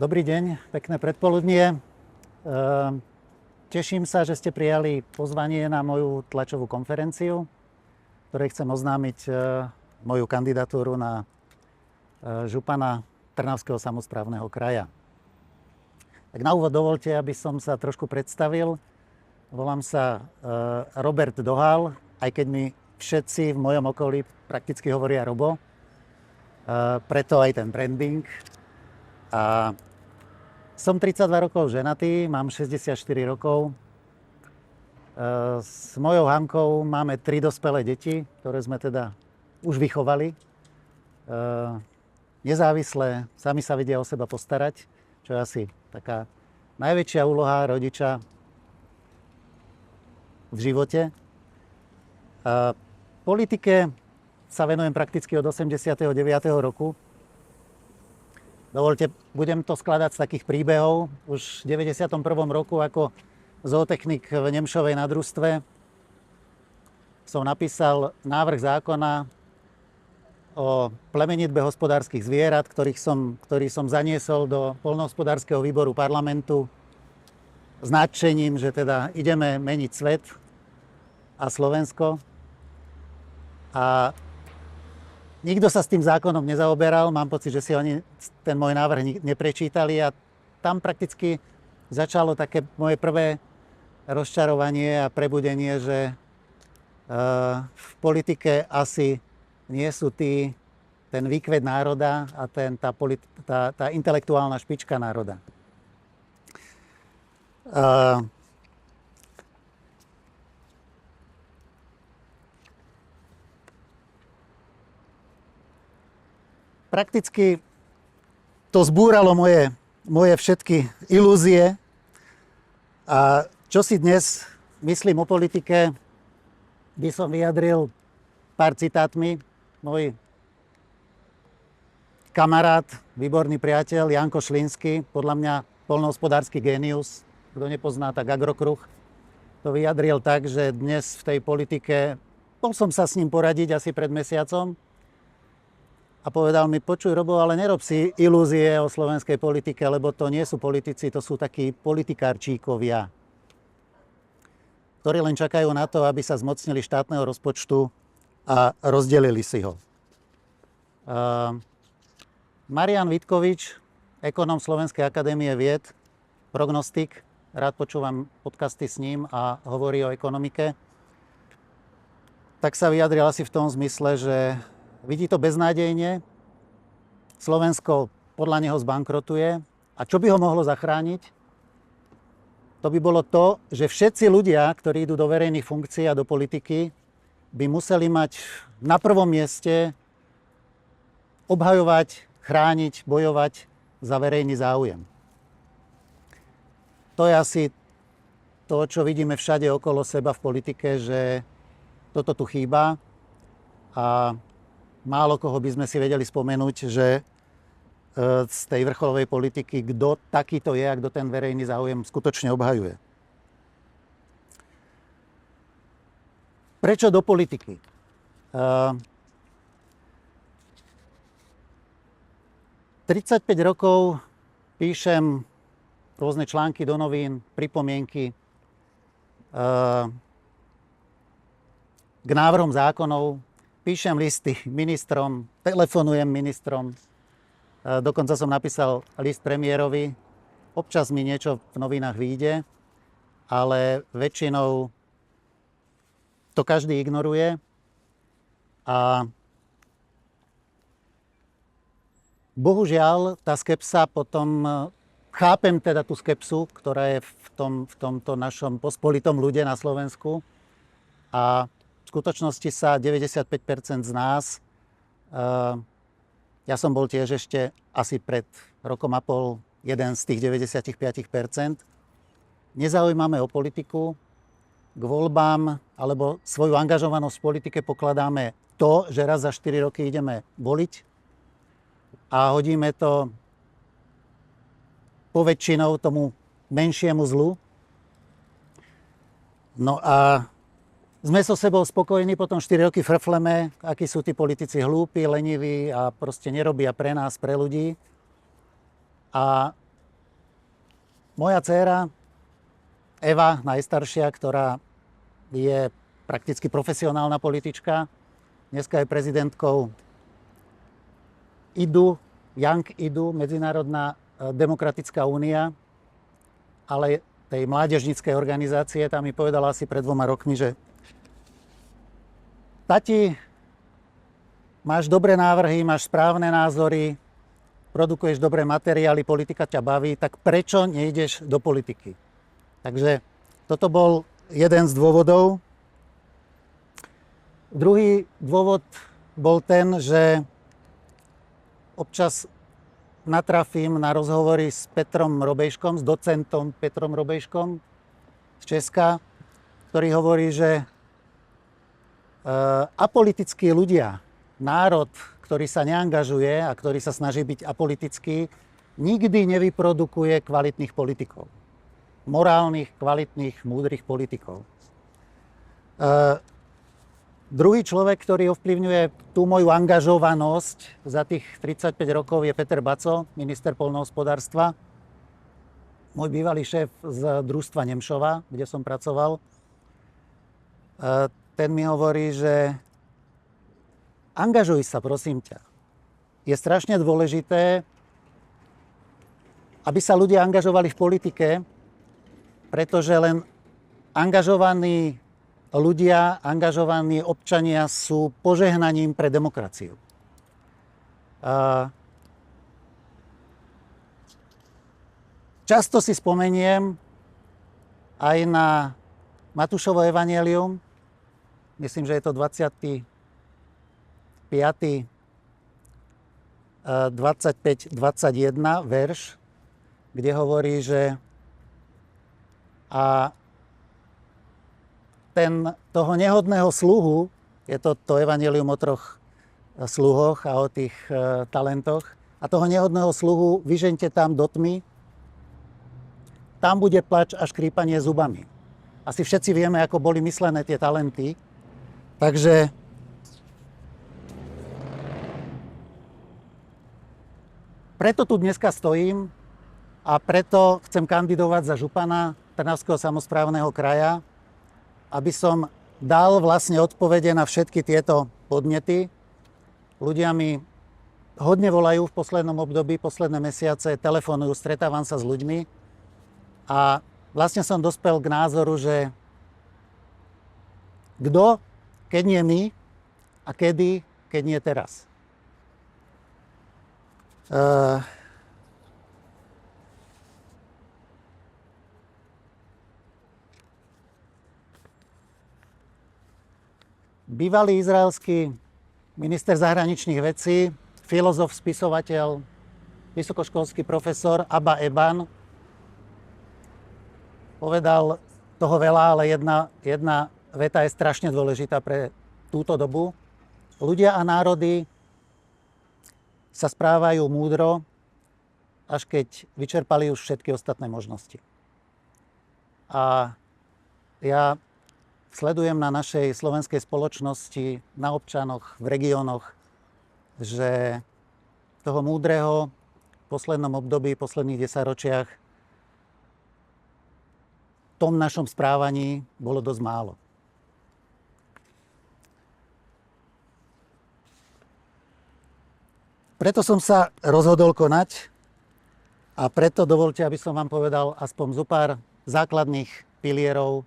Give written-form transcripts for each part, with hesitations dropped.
Dobrý deň, pekné predpoludnie. Teším sa, že ste prijali pozvanie na moju tlačovú konferenciu, ktorej chcem oznámiť moju kandidatúru na župana Trnavského samosprávneho kraja. Tak na úvod dovolte, aby som sa trošku predstavil. Volám sa Robert Dohal, aj keď mi všetci v mojom okolí prakticky hovoria Robo. Preto aj ten branding. A som 32 rokov ženatý, mám 64 rokov. S mojou Hankou máme 3 dospelé deti, ktoré sme teda už vychovali. Nezávisle, sami sa vedia o seba postarať, čo je asi taká najväčšia úloha rodiča v živote. Politike sa venujem prakticky od 89. roku. Dovolte, budem to skladať z takých príbehov. Už v 91. roku ako zootechnik v Nemšovej na družstve som napísal návrh zákona o plemenitbe hospodárskych zvierat, ktorý som zaniesol do poľnohospodárskeho výboru parlamentu s nadšením, že teda ideme meniť svet a Slovensko. A nikto sa s tým zákonom nezaoberal, mám pocit, že si oni ten môj návrh neprečítali a tam prakticky začalo také moje prvé rozčarovanie a prebudenie, že v politike asi nie sú ten výkvet národa a tá intelektuálna špička národa. Prakticky to zbúralo moje všetky ilúzie. A čo si dnes myslím o politike, by som vyjadril pár citátmi. Môj kamarát, výborný priateľ Janko Šlínsky, podľa mňa poľnohospodársky génius, kto nepozná, tak Agrokruh, to vyjadril tak, že dnes v tej politike, bol som sa s ním poradiť asi pred mesiacom, a povedal mi, počuj Robo, ale nerob si ilúzie o slovenskej politike, lebo to nie sú politici, to sú takí politikárčíkovia, ktorí len čakajú na to, aby sa zmocnili štátneho rozpočtu a rozdelili si ho. Marian Vitkovič, ekonóm Slovenskej akadémie vied, prognostik, rád počúvam podcasty s ním a hovorí o ekonomike, tak sa vyjadril asi v tom zmysle, že vidí to beznádejne, Slovensko podľa neho zbankrotuje a čo by ho mohlo zachrániť? To by bolo to, že všetci ľudia, ktorí idú do verejných funkcií a do politiky, by museli mať na prvom mieste obhajovať, chrániť, bojovať za verejný záujem. To je asi to, čo vidíme všade okolo seba v politike, že toto tu chýba a málo koho by sme si vedeli spomenúť, že z tej vrcholovej politiky, kto takýto je a kto ten verejný záujem skutočne obhajuje. Prečo do politiky? 35 rokov píšem rôzne články do novín, pripomienky k návrhom zákonov, píšem listy ministrom, telefonujem ministrom, dokonca som napísal list premiérovi. Občas mi niečo v novinách vyjde, ale väčšinou to každý ignoruje. A bohužiaľ, tá skepsa potom, chápem teda tú skepsu, ktorá je v tomto našom pospolitom ľude na Slovensku. A v skutočnosti sa 95% z nás, ja som bol tiež ešte asi pred rokom a pol jeden z tých 95%, nezaujímame o politiku, k voľbám alebo svoju angažovanosť v politike pokladáme to, že raz za 4 roky ideme voliť a hodíme to poväčšinou tomu menšiemu zlu. No a sme so sebou spokojní, potom 4 roky frfleme, akí sú tí politici hlúpi, leniví a proste nerobia pre nás, pre ľudí. A Moja dcéra Eva, najstaršia, ktorá je prakticky profesionálna politička, dneska je prezidentkou IDU, Young IDU, Medzinárodná demokratická únia, ale tej mládežníckej organizácie, tam mi povedala asi pred 2 rokmi, že tati, máš dobré návrhy, máš správne názory, produkuješ dobré materiály, politika ťa baví, tak prečo nejdeš do politiky? Takže toto bol jeden z dôvodov. Druhý dôvod bol ten, že občas natrafím na rozhovory s Petrom Robejškom, s docentom Petrom Robejškom z Česka, ktorý hovorí, že apolitickí ľudia, národ, ktorý sa neangažuje a ktorý sa snaží byť apolitický, nikdy nevyprodukuje kvalitných politikov. Morálnych, kvalitných, múdrych politikov. Druhý človek, ktorý ovplyvňuje tú moju angažovanosť za tých 35 rokov, je Peter Baco, minister poľnohospodárstva. Môj bývalý šéf z družstva Nemšova, kde som pracoval. Ten mi hovorí, že angažuj sa, prosím ťa. Je strašne dôležité, aby sa ľudia angažovali v politike, pretože len angažovaní ľudia, angažovaní občania sú požehnaním pre demokraciu. Často si spomeniem aj na Matúšovo evanjelium, myslím, že je to 25. 25-21 verš, kde hovorí, že a toho nehodného sluhu, je to evanjelium o 3 sluhoch a o tých talentoch, a toho nehodného sluhu vyžeňte tam do tmy, tam bude plač a škrípanie zubami. Asi všetci vieme, ako boli myslené tie talenty, takže preto tu dneska stojím a preto chcem kandidovať za župana Trnavského samosprávneho kraja, aby som dal vlastne odpovede na všetky tieto podnety. Ľudia mi hodne volajú v poslednom období, posledné mesiace, telefonujú, stretávam sa s ľuďmi a vlastne som dospel k názoru, že kto, keď nie my, a kedy, keď nie teraz. Bývalý izraelský minister zahraničných vecí, filozof, spisovateľ, vysokoškolský profesor Abba Eban povedal toho veľa, ale jedna veta je strašne dôležitá pre túto dobu. Ľudia a národy sa správajú múdro, až keď vyčerpali už všetky ostatné možnosti. A ja sledujem na našej slovenskej spoločnosti, na občanoch, v regiónoch, že toho múdreho v poslednom období, v posledných 10 ročiach v tom našom správaní bolo dosť málo. Preto som sa rozhodol konať a preto dovolte, aby som vám povedal aspoň zo pár základných pilierov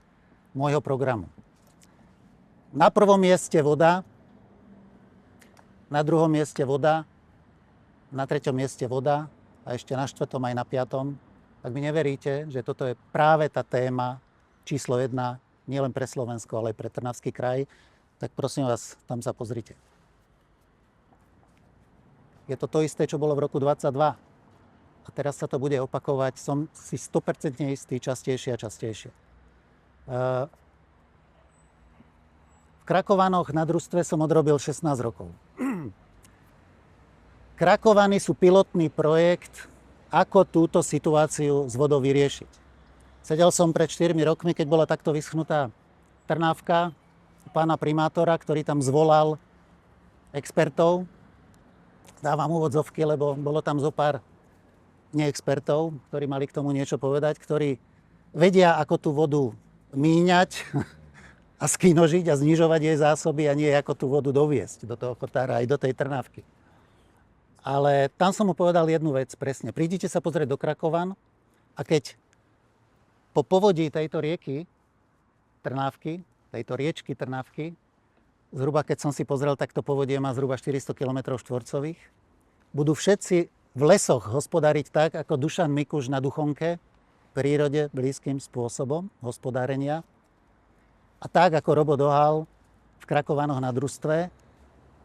môjho programu. Na prvom mieste voda, na druhom mieste voda, na treťom mieste voda a ešte na štvrtom aj na piatom. Ak mi neveríte, že toto je práve tá téma číslo 1, nielen pre Slovensko, ale aj pre Trnavský kraj, tak prosím vás, tam sa pozrite. Je to to isté, čo bolo v roku 22. A teraz sa to bude opakovať, som si 100% istý, častejšie a častejšie. V Krakovanoch na družstve som odrobil 16 rokov. Krakovany sú pilotný projekt, ako túto situáciu s vodou vyriešiť. Sedel som pred 4 rokmi, keď bola takto vyschnutá Trnávka, pána primátora, ktorý tam zvolal expertov. Dávam úvodzovky, lebo bolo tam zo pár neexpertov, ktorí mali k tomu niečo povedať, ktorí vedia, ako tú vodu míňať a skinožiť a znižovať jej zásoby a nie ako tú vodu doviesť do toho Chotára aj do tej Trnávky. Ale tam som mu povedal jednu vec presne. Prídite sa pozrieť do Krakovan a keď po povodí tejto rieky Trnávky, tejto riečky Trnávky, zhruba keď som si pozrel, tak to povodie má zhruba 400 km štvorcových, budú všetci v lesoch hospodáriť tak, ako Dušan Mikuš na Duchonke, v prírode blízkym spôsobom hospodárenia. A tak, ako Robo Dohal v Krakovanoch na družstve,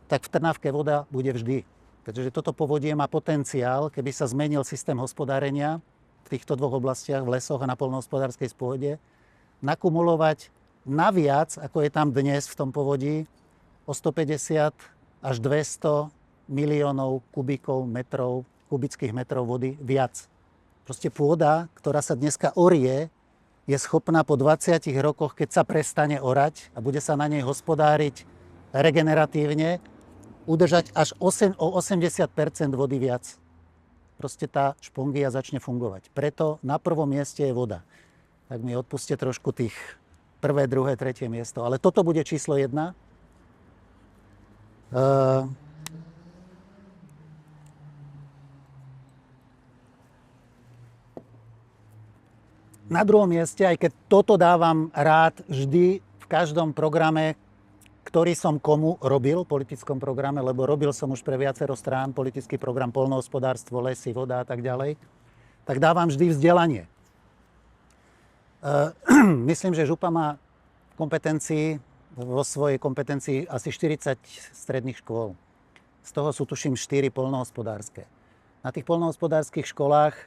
tak v Trnávke voda bude vždy. Takže toto povodie má potenciál, keby sa zmenil systém hospodárenia v týchto dvoch oblastiach, v lesoch a na poľnohospodárskej spôde, nakumulovať naviac, ako je tam dnes v tom povodí, o 150 až 200 miliónov kubických metrov vody viac. Proste pôda, ktorá sa dneska orie, je schopná po 20 rokoch, keď sa prestane orať a bude sa na nej hospodáriť regeneratívne, udržať až o 80% vody viac. Proste tá špongia začne fungovať. Preto na prvom mieste je voda. Tak mi odpuste trošku tých prvé, druhé, tretie miesto. Ale toto bude číslo 1. Na druhom mieste, aj keď toto dávam rád vždy v každom programe, ktorý som komu robil, politickom programe, lebo robil som už pre viacero strán politický program poľnohospodárstvo, lesy, voda a tak ďalej, tak dávam vždy vzdelanie. Myslím, že župa má vo svojej kompetencii asi 40 stredných škôl. Z toho sú tuším 4 poľnohospodárske. Na tých poľnohospodárskych školách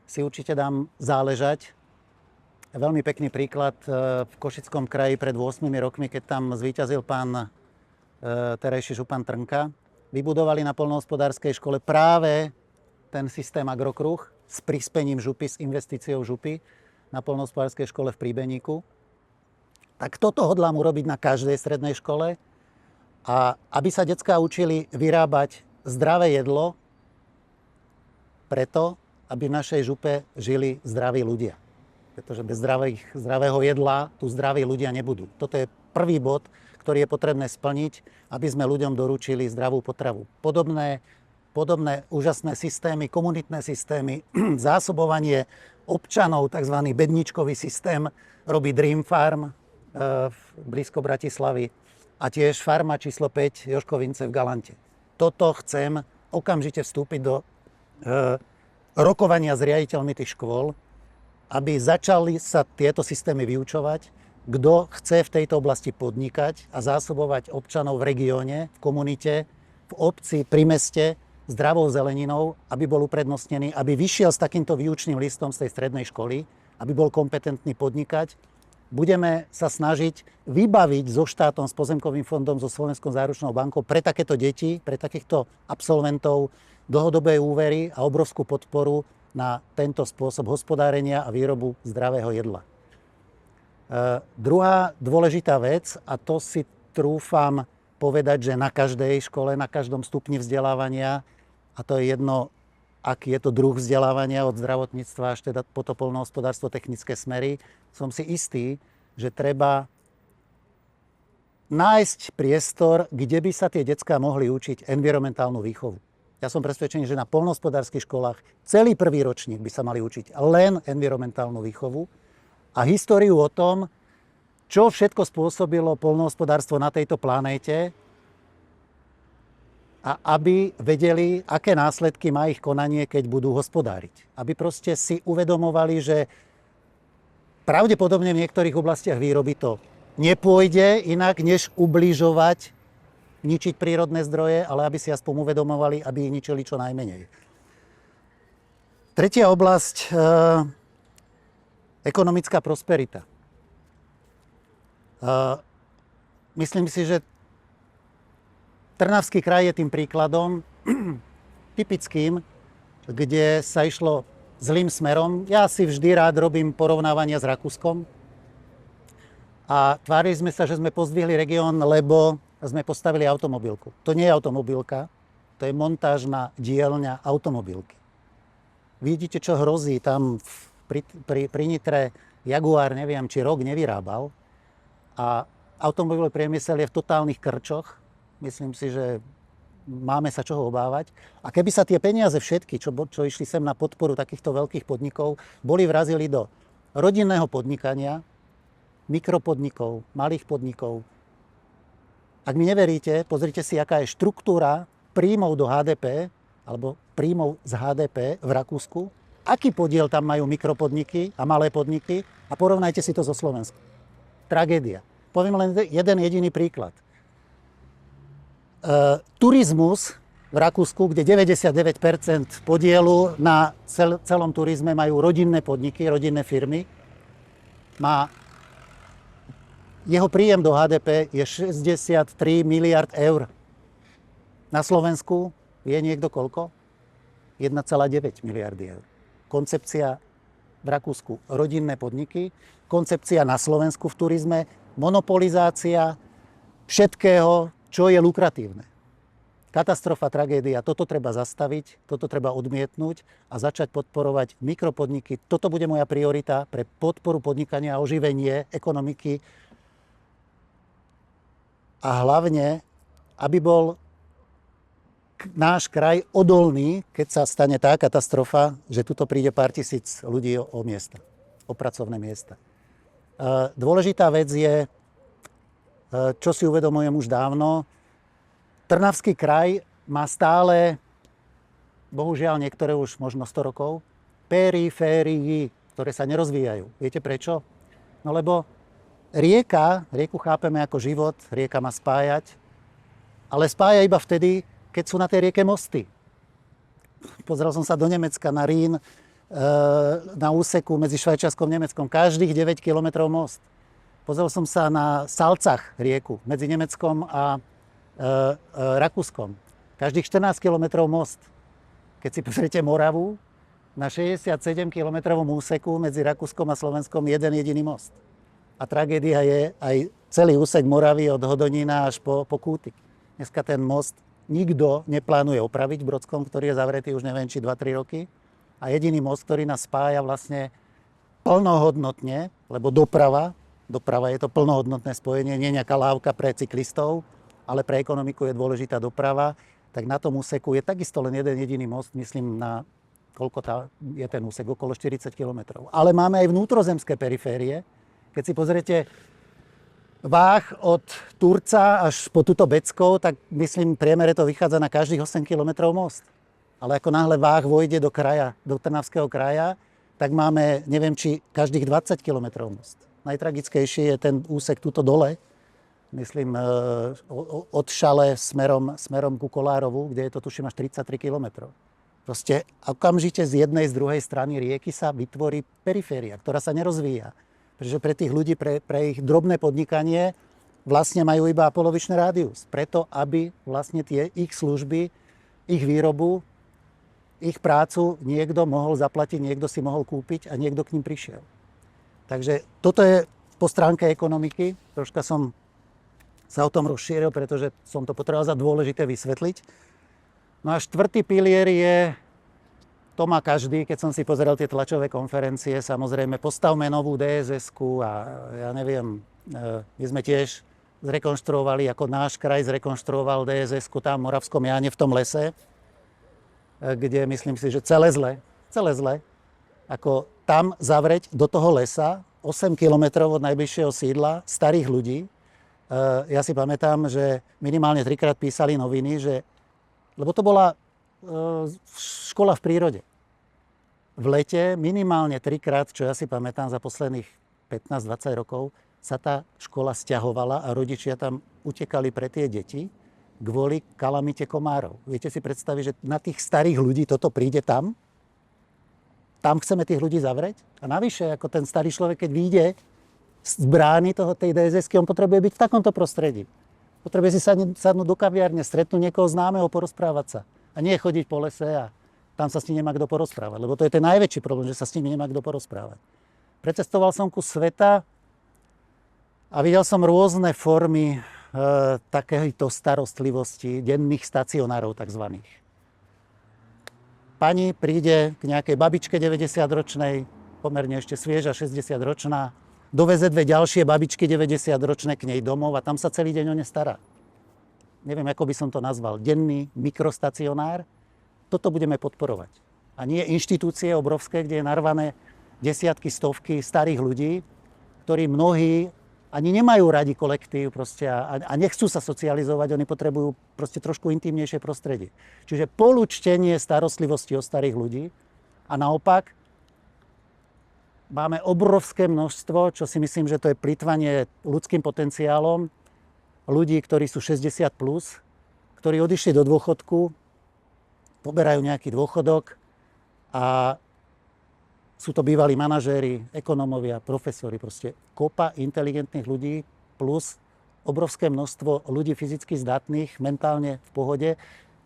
si určite dám záležať. Veľmi pekný príklad v Košickom kraji pred 8 rokmi, keď tam zvíťazil pán terajší župan Trnka. Vybudovali na poľnohospodárskej škole práve ten systém Agrokruh s prispením župy, s investíciou župy na poľnohospodárskej škole v Príbeníku. Tak toto hodlám urobiť na každej strednej škole. A aby sa decká učili vyrábať zdravé jedlo, preto, aby v našej župe žili zdraví ľudia. Pretože bez zdravého jedla tu zdraví ľudia nebudú. Toto je prvý bod, ktorý je potrebné splniť, aby sme ľuďom doručili zdravú potravu. Podobné úžasné systémy, komunitné systémy, zásobovanie občanov, tzv. Bedničkový systém, robí Dream Farm blízko Bratislavy a tiež farma číslo 5 Joškovince v Galante. Toto chcem okamžite vstúpiť do rokovania s riaditeľmi tých škôl, aby začali sa tieto systémy vyučovať, kto chce v tejto oblasti podnikať a zásobovať občanov v regióne, v komunite, v obci, pri meste zdravou zeleninou, aby bol uprednostnený, aby vyšiel s takýmto výučným listom z tej strednej školy, aby bol kompetentný podnikať. Budeme sa snažiť vybaviť so štátom, s Pozemkovým fondom, so Slovenskou záručnou bankou pre takéto deti, pre takýchto absolventov dlhodobé úvery a obrovskú podporu na tento spôsob hospodárenia a výrobu zdravého jedla. Druhá dôležitá vec, a to si trúfam povedať, že na každej škole, na každom stupni vzdelávania, a to je jedno, aký je to druh vzdelávania od zdravotníctva až teda po to poľnohospodárstvo, technické smery, som si istý, že treba nájsť priestor, kde by sa tie decká mohli učiť environmentálnu výchovu. Ja som presvedčený, že na poľnohospodárskych školách celý prvý ročník by sa mali učiť len environmentálnu výchovu a históriu o tom, čo všetko spôsobilo poľnohospodárstvo na tejto planéte a aby vedeli, aké následky má ich konanie, keď budú hospodáriť. Aby proste si uvedomovali, že pravdepodobne v niektorých oblastiach výroby to nepôjde inak, než ubližovať, ničiť prírodné zdroje, ale aby si aspoň uvedomovali, aby ich ničili čo najmenej. Tretia oblasť, ekonomická prosperita. Myslím si, že Trnavský kraj je tým príkladom typickým, kde sa išlo zlým smerom. Ja si vždy rád robím porovnávania s Rakúskom a tvárili sme sa, že sme pozdvihli región, lebo sme postavili automobilku. To nie je automobilka, to je montážna dielňa automobilky. Vidíte, čo hrozí. Tam pri Nitre Jaguar, neviem, či rok nevyrábal. A automobilový priemysel je v totálnych krčoch. Myslím si, že máme sa čoho obávať. A keby sa tie peniaze všetky, čo išli sem na podporu takýchto veľkých podnikov, boli vrazili do rodinného podnikania, mikropodnikov, malých podnikov. Ak mi neveríte, pozrite si, aká je štruktúra príjmov do HDP, alebo príjmov z HDP v Rakúsku, aký podiel tam majú mikropodniky a malé podniky a porovnajte si to so Slovenskom. Tragédia. Poviem len jeden jediný príklad. Turizmus v Rakúsku, kde 99% podielu na celom turizme majú rodinné podniky, rodinné firmy, jeho príjem do HDP je 63 miliard eur. Na Slovensku vie niekto koľko? 1,9 miliardy eur. Koncepcia v Rakúsku rodinné podniky, koncepcia na Slovensku v turizme, monopolizácia všetkého, čo je lukratívne. Katastrofa, tragédia, toto treba zastaviť, toto treba odmietnúť a začať podporovať mikropodniky. Toto bude moja priorita pre podporu podnikania a oživenie ekonomiky. A hlavne, aby bol náš kraj odolný, keď sa stane tá katastrofa, že tuto príde pár tisíc ľudí o miesta, o pracovné miesta. Dôležitá vec je, čo si uvedomujem už dávno, Trnavský kraj má stále, bohužiaľ niektoré už možno 100 rokov, periférií, ktoré sa nerozvíjajú. Viete prečo? No lebo rieku chápeme ako život, rieka má spájať, ale spája iba vtedy, keď sú na tej rieke mosty. Pozrel som sa do Nemecka na Rín, na úseku medzi Švajčiarskom a Nemeckom, každých 9 kilometrov most. Pozrel som sa na Salzach rieku medzi Nemeckom a Rakúskom. Každých 14 kilometrov most. Keď si pozriete Moravu, na 67 kilometrovom úseku medzi Rakúskom a Slovenskom jeden jediný most. A tragédia je aj celý úsek Moravy od Hodonína až po Kútik. Dneska ten most nikto neplánuje opraviť v Brodskom, ktorý je zavretý už neviem či 2-3 roky. A jediný most, ktorý nás spája vlastne plnohodnotne, lebo doprava je to plnohodnotné spojenie, nie nejaká lávka pre cyklistov, ale pre ekonomiku je dôležitá doprava, tak na tom úseku je takisto len jeden jediný most, myslím na koľko je ten úsek, okolo 40 kilometrov. Ale máme aj vnútrozemské periférie. Keď si pozriete váh od Turca až po túto Beckov, tak myslím, v priemere to vychádza na každých 8 kilometrov most. Ale ako náhle váh vojde do kraja, do Trnavského kraja, tak máme, neviem, či každých 20 kilometrov most. Najtragickejší je ten úsek tuto dole, myslím, od Šale smerom ku Kolárovu, kde je to, tuším, až 33 kilometrov. Proste okamžite z jednej, z druhej strany rieky sa vytvorí periféria, ktorá sa nerozvíja. Pretože pre tých ľudí, pre ich drobné podnikanie vlastne majú iba polovičný rádius. Preto, aby vlastne tie ich služby, ich výrobu, ich prácu niekto mohol zaplatiť, niekto si mohol kúpiť a niekto k ním prišiel. Takže toto je po stránke ekonomiky. Troška som sa o tom rozšíril, pretože som to potreboval za dôležité vysvetliť. No a štvrtý pilier je, to má každý, keď som si pozeral tie tlačové konferencie, samozrejme postavme novú DSS-ku a ja neviem, my sme tiež zrekonštruovali, ako náš kraj zrekonštruoval DSS-ku tam v Moravskom Jáne v tom lese, kde myslím si, že celé zle, ako tam zavrieť do toho lesa 8 kilometrov od najbližšieho sídla starých ľudí. Ja si pamätám, že minimálne 3-krát písali noviny, lebo to bola škola v prírode. V lete minimálne 3-krát, čo ja si pamätám za posledných 15-20 rokov, sa tá škola sťahovala a rodičia tam utekali pre tie deti kvôli kalamite komárov. Viete si predstaviť, že na tých starých ľudí toto príde tam? Tam chceme tých ľudí zavrieť? A navyše, ako ten starý človek, keď vyjde z brány tej DSS-ky, on potrebuje byť v takomto prostredí. Potrebuje si sadnúť do kaviárne, stretnúť niekoho známeho, porozprávať sa. A nie chodiť po lese a tam sa s ním nemá kto porozprávať. Lebo to je ten najväčší problém, že sa s ním nemá kto porozprávať. Precestoval som kus sveta a videl som rôzne formy takéto starostlivosti, denných stacionárov takzvaných. pani príde k nejakej babičke 90-ročnej, pomerne ešte svieža, 60-ročná, doveze dve ďalšie babičky 90-ročné k nej domov a tam sa celý deň o ne stará. Neviem, ako by som to nazval, denný mikrostacionár. Toto budeme podporovať. A nie inštitúcie obrovské, kde je narvané desiatky, stovky starých ľudí, ktorí mnohí ani nemajú radi kolektív proste a nechcú sa socializovať, oni potrebujú proste trošku intimnejšie prostredie. Čiže polúčtenie starostlivosti o starých ľudí a naopak máme obrovské množstvo, čo si myslím, že to je plytvanie ľudským potenciálom, ľudí, ktorí sú 60+, ktorí odišli do dôchodku, poberajú nejaký dôchodok a sú to bývalí manažéri, ekonómovia, profesori, proste kopa inteligentných ľudí plus obrovské množstvo ľudí fyzicky zdatných, mentálne v pohode,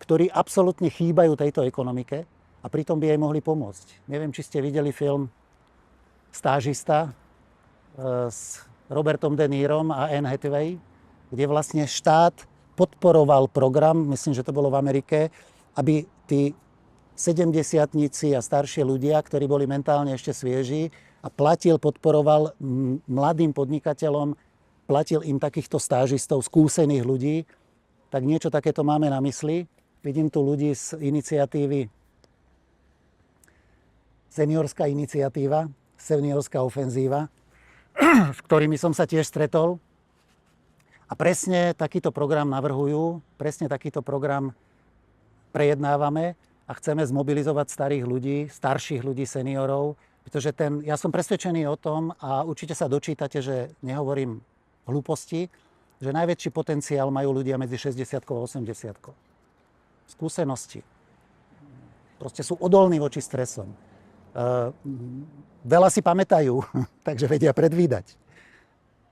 ktorí absolútne chýbajú tejto ekonomike a pritom by jej mohli pomôcť. Neviem, či ste videli film Stážista s Robertom De Nirom a Anne Hathaway, kde vlastne štát podporoval program, myslím, že to bolo v Amerike, aby tí 70-tníci a staršie ľudia, ktorí boli mentálne ešte svieži a podporoval mladým podnikateľom, platil im takýchto stážistov, skúsených ľudí, tak niečo takéto máme na mysli. Vidím tu ľudí z iniciatívy Seniorská iniciatíva, Seniorská ofenzíva, s ktorými som sa tiež stretol. A presne takýto program navrhujú, presne takýto program prejednávame a chceme zmobilizovať starých ľudí, starších ľudí, seniorov, pretože ja som presvedčený o tom a určite sa dočítate, že nehovorím hlúposti, že najväčší potenciál majú ľudia medzi 60 a 80. Skúsenosti. Proste sú odolní voči stresom. Veľa si pamätajú, takže vedia predvídať.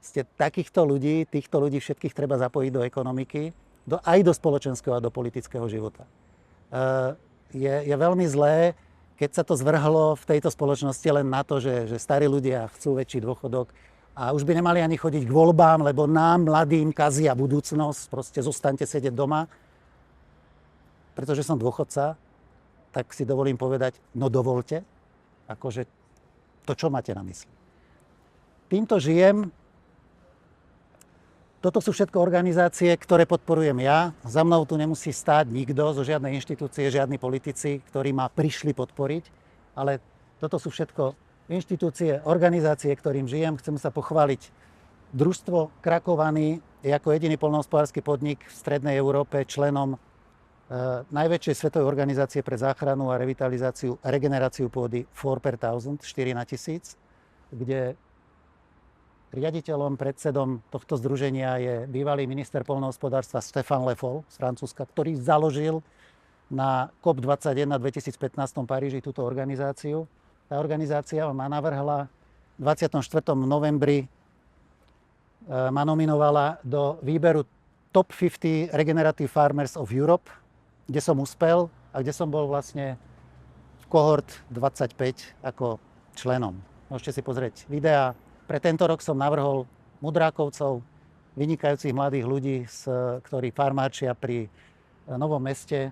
Týchto ľudí všetkých treba zapojiť do ekonomiky, aj do spoločenského a do politického života. Je veľmi zlé, keď sa to zvrhlo v tejto spoločnosti len na to, že starí ľudia chcú väčší dôchodok a už by nemali ani chodiť k voľbám, lebo nám, mladým, kazia budúcnosť, proste zostaňte sedieť doma. Pretože som dôchodca, tak si dovolím povedať, no dovolte, akože to, čo máte na mysli. Týmto žijem. Toto sú všetko organizácie, ktoré podporujem ja. Za mnou tu nemusí stáť nikto zo žiadnej inštitúcie, žiadni politici, ktorí ma prišli podporiť. Ale toto sú všetko inštitúcie, organizácie, ktorým žijem. Chcem sa pochváliť. Družstvo Krakovany je ako jediný poľnohospodársky podnik v strednej Európe členom najväčšej svetovej organizácie pre záchranu a revitalizáciu a regeneráciu pôdy 4 per 1000, 4 na 1000, kde riaditeľom, predsedom tohto združenia je bývalý minister poľnohospodárstva Stefan Le Foll z Francúzska, ktorý založil na COP21 v 2015 v Paríži túto organizáciu. Tá organizácia ma navrhla 24. novembri ma nominovala do výberu Top 50 Regenerative Farmers of Europe, kde som uspel a kde som bol vlastne v kohort 25 ako členom. Môžete si pozrieť videá. Pre tento rok som navrhol mudrákovcov, vynikajúcich mladých ľudí, ktorí farmáčia pri Novom Meste.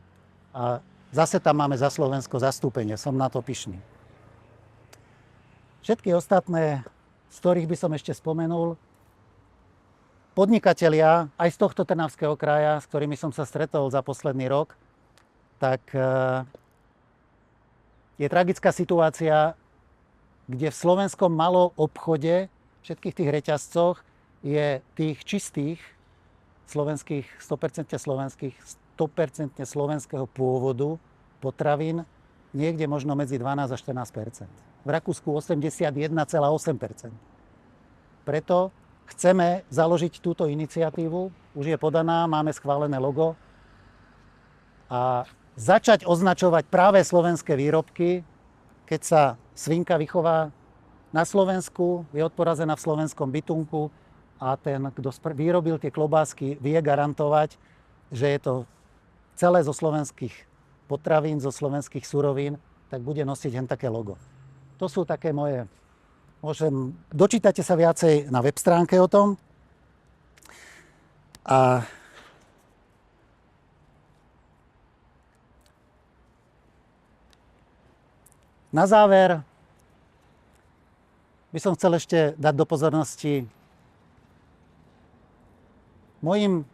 A zase tam máme za Slovensko zastúpenie. Som na to pyšný. Všetky ostatné, z ktorých by som ešte spomenul, podnikatelia aj z tohto Trnavského kraja, s ktorými som sa stretol za posledný rok, tak je tragická situácia, kde v slovenskom malom obchode, všetkých tých reťazcoch, je tých čistých slovenských, 100% slovenského pôvodu potravín niekde možno medzi 12 a 14%. V Rakúsku 81,8%. Preto chceme založiť túto iniciatívu, už je podaná, máme schválené logo a začať označovať práve slovenské výrobky, keď sa svinka vychová na Slovensku, je odporazená v slovenskom bytunku a ten, kto vyrobil tie klobásky, vie garantovať, že je to celé zo slovenských potravín, zo slovenských surovín, tak bude nosiť len také logo. To sú také moje... Dočítate sa viacej na web stránke o tom. A Na záver by som chcel ešte dať do pozornosti mojím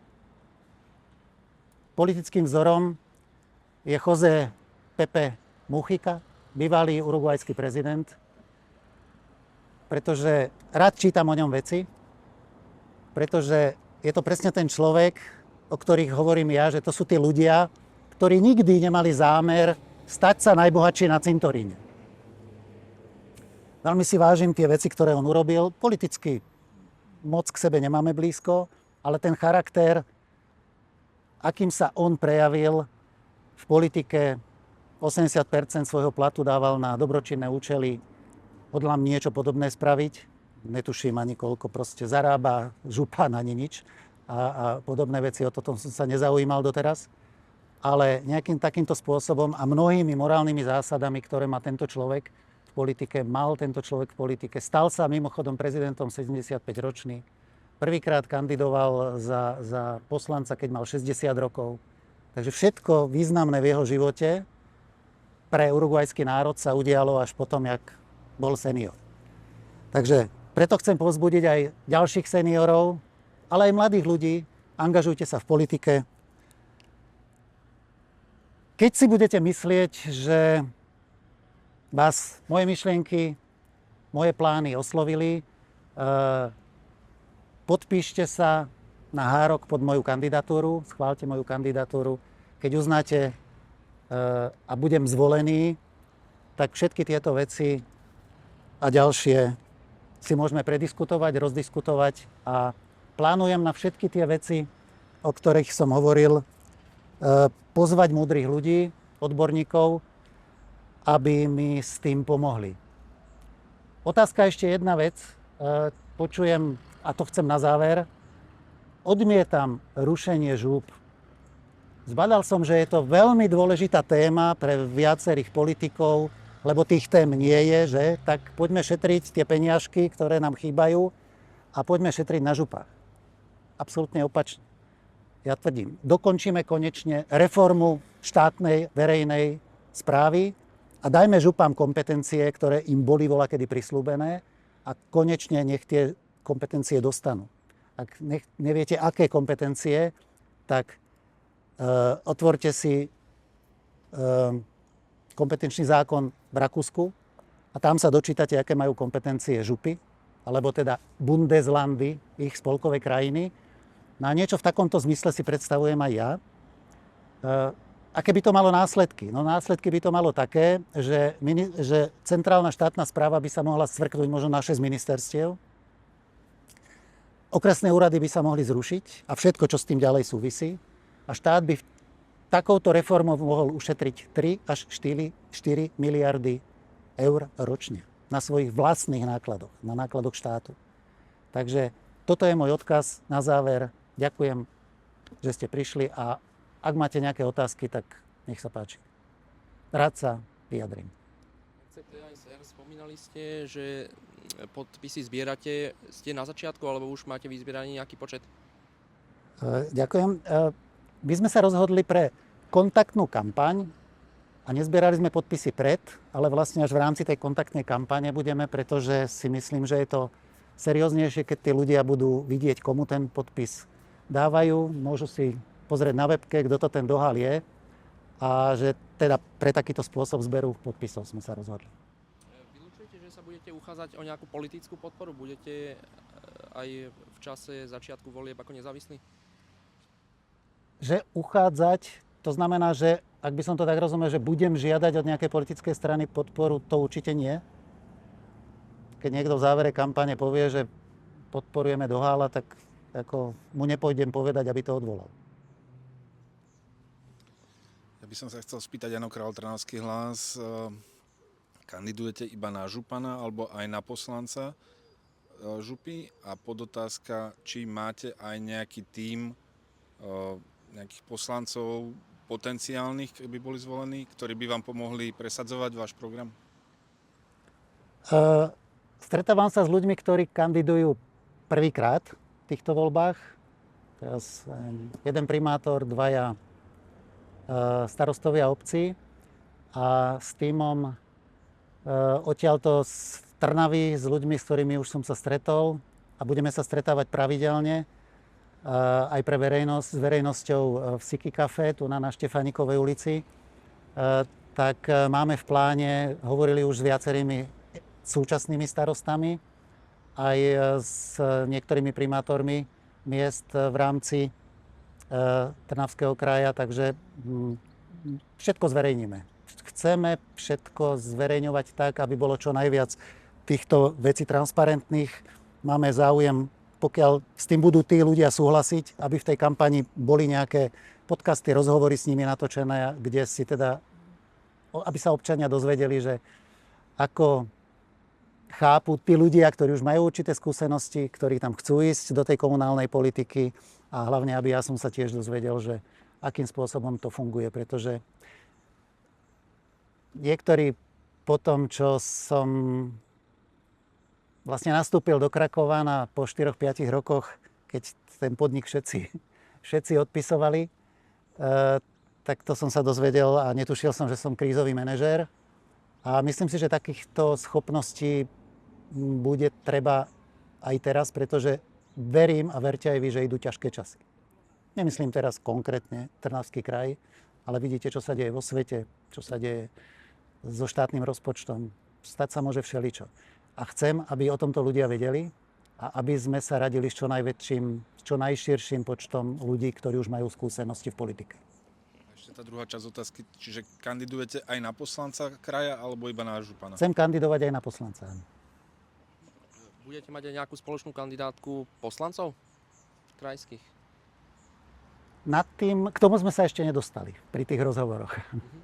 politickým vzorom je José Pepe Mujica, bývalý uruguajský prezident, pretože rád čítam o ňom veci, pretože je to presne ten človek, o ktorých hovorím ja, že to sú tí ľudia, ktorí nikdy nemali zámer stať sa najbohatší na cintoríne. Veľmi si vážim tie veci, ktoré on urobil. Politicky moc k sebe nemáme blízko, ale ten charakter, akým sa on prejavil v politike, 80% svojho platu dával na dobročinné účely, hodlám niečo podobné spraviť. Netuším ani koľko proste zarába župan, ani nič. A podobné veci, o tom som sa nezaujímal doteraz. Ale nejakým takýmto spôsobom a mnohými morálnymi zásadami, ktoré má tento človek v politike, mal tento človek v politike. Stal sa mimochodom prezidentom 75-ročný. Prvýkrát kandidoval za poslanca, keď mal 60 rokov. Takže všetko významné v jeho živote pre uruguajský národ sa udialo až potom, jak bol senior. Takže preto chcem povzbudiť aj ďalších seniorov, ale aj mladých ľudí. Angažujte sa v politike. Keď si budete myslieť, že vás moje myšlienky, moje plány oslovili, podpíšte sa na hárok pod moju kandidatúru, schváľte moju kandidatúru. Keď uznáte a budem zvolený, tak všetky tieto veci a ďalšie si môžeme prediskutovať, rozdiskutovať a plánujem na všetky tie veci, o ktorých som hovoril, pozvať múdrych ľudí, odborníkov, aby mi s tým pomohli. Otázka ešte jedna vec. Počujem, a to chcem na záver, odmietam rušenie žúp. Zbadal som, že je to veľmi dôležitá téma pre viacerých politikov, lebo tých tém nie je, že? Tak poďme šetriť tie peniažky, ktoré nám chýbajú a poďme šetriť na župách. Absolútne opačne. Ja tvrdím, dokončíme konečne reformu štátnej verejnej správy a dajme župám kompetencie, ktoré im boli voľakedy prislúbené a konečne nech tie kompetencie dostanú. Ak neviete, aké kompetencie, tak otvorte si kompetenčný zákon v Rakúsku a tam sa dočítate, aké majú kompetencie župy, alebo teda Bundeslandy, ich spolkové krajiny. No a niečo v takomto zmysle si predstavujem aj ja. Aké by to malo následky? No následky by to malo také, že centrálna štátna správa by sa mohla scvrknúť možno na 6 ministerstiev. Okresné úrady by sa mohli zrušiť a všetko, čo s tým ďalej súvisí. A štát by takouto reformou mohol ušetriť 3 až 4 miliardy eur ročne na svojich vlastných nákladoch, na nákladoch štátu. Takže toto je môj odkaz na záver. Ďakujem, že ste prišli a ak máte nejaké otázky, tak nech sa páči. Rád sa vyjadrím. Spomínali ste, že podpisy zbierate. Ste na začiatku, alebo už máte vyzbieraný nejaký počet? Ďakujem. My sme sa rozhodli pre kontaktnú kampaň a nezbierali sme podpisy pred, ale vlastne až v rámci tej kontaktnej kampane budeme, pretože si myslím, že je to serióznejšie, keď tí ľudia budú vidieť, komu ten podpis dávajú, môžu si pozrieť na webke, kto to ten dohal je a že teda pre takýto spôsob zberu podpisov sme sa rozhodli. Vylučujete, že sa budete uchádzať o nejakú politickú podporu? Budete aj v čase začiatku volieb ako nezávislí? Že uchádzať, to znamená, že ak by som to tak rozumel, že budem žiadať od nejakej politickej strany podporu, to určite nie. Keď niekto v závere kampane povie, že podporujeme Dohála, tak ako mu nepôjdem povedať, aby to odvolal. Ja by som sa chcel spýtať, Jano Král, Trnavský hlas. Kandidujete iba na župana alebo aj na poslanca župy? A podotázka, či máte aj nejaký tím nejakých poslancov potenciálnych, keby boli zvolení, ktorí by vám pomohli presadzovať váš program? Stretávam sa s ľuďmi, ktorí kandidujú prvýkrát v týchto voľbách. Teraz jeden primátor, dvaja starostovia obcí a s tímom Odtiaľto z Trnavy s ľuďmi, s ktorými už som sa stretol a budeme sa stretávať pravidelne aj pre verejnosť, s verejnosťou v Siki Café, tu na Štefánikovej ulici. Tak máme v pláne, hovorili už s viacerými súčasnými starostami, aj s niektorými primátormi miest v rámci Trnavského kraja, takže všetko zverejníme. Chceme všetko zverejňovať tak, aby bolo čo najviac týchto vecí transparentných. Máme záujem, pokiaľ s tým budú tí ľudia súhlasiť, aby v tej kampani boli nejaké podcasty, rozhovory s nimi natočené, kde si teda, aby sa občania dozvedeli, že ako chápu tí ľudia, ktorí už majú určité skúsenosti, ktorí tam chcú ísť do tej komunálnej politiky a hlavne, aby ja som sa tiež dozvedel, že akým spôsobom to funguje, pretože niektorí po tom, čo som vlastne nastúpil do Krakova po 4-5 rokoch, keď ten podnik všetci odpisovali, tak to som sa dozvedel a netušil som, že som krízový manažér. A myslím si, že takýchto schopností bude treba aj teraz, pretože verím a verte aj vy, že idú ťažké časy. Nemyslím teraz konkrétne Trnavský kraj, ale vidíte, čo sa deje vo svete, čo sa deje so štátnym rozpočtom. Stať sa môže všeličo. A chcem, aby o tomto ľudia vedeli a aby sme sa radili s čo najširším počtom ľudí, ktorí už majú skúsenosti v politike. Ešte tá druhá časť otázky, čiže kandidujete aj na poslanca kraja alebo iba na župana? Chcem kandidovať aj na poslanca. Budete mať aj nejakú spoločnú kandidátku poslancov krajských? K tomu sme sa ešte nedostali pri tých rozhovoroch.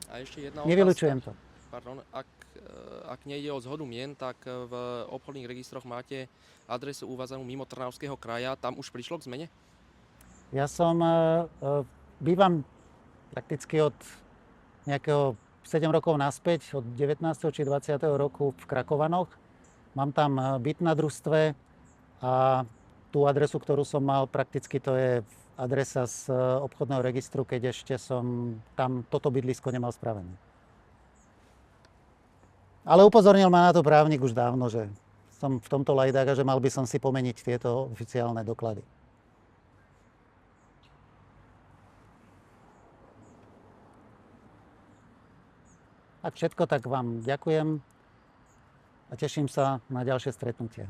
A ešte jedna Nevylučujem to. Pardon, ak nejde o zhodu mien, tak v obchodných registroch máte adresu uvádzenú mimo Trnavského kraja. Tam už prišlo k zmene? Ja bývam prakticky od nejakého 7 rokov naspäť, od 19. či 20. roku v Krakovanoch. Mám tam byt na družstve a tú adresu, ktorú som mal, prakticky to je adresa z obchodného registru, keď ešte som tam toto bydlisko nemal spravené. Ale upozornil ma na to právnik už dávno, že som v tomto lajdák a že mal by som si pomeniť tieto oficiálne doklady. Ak všetko, tak vám ďakujem a teším sa na ďalšie stretnutie.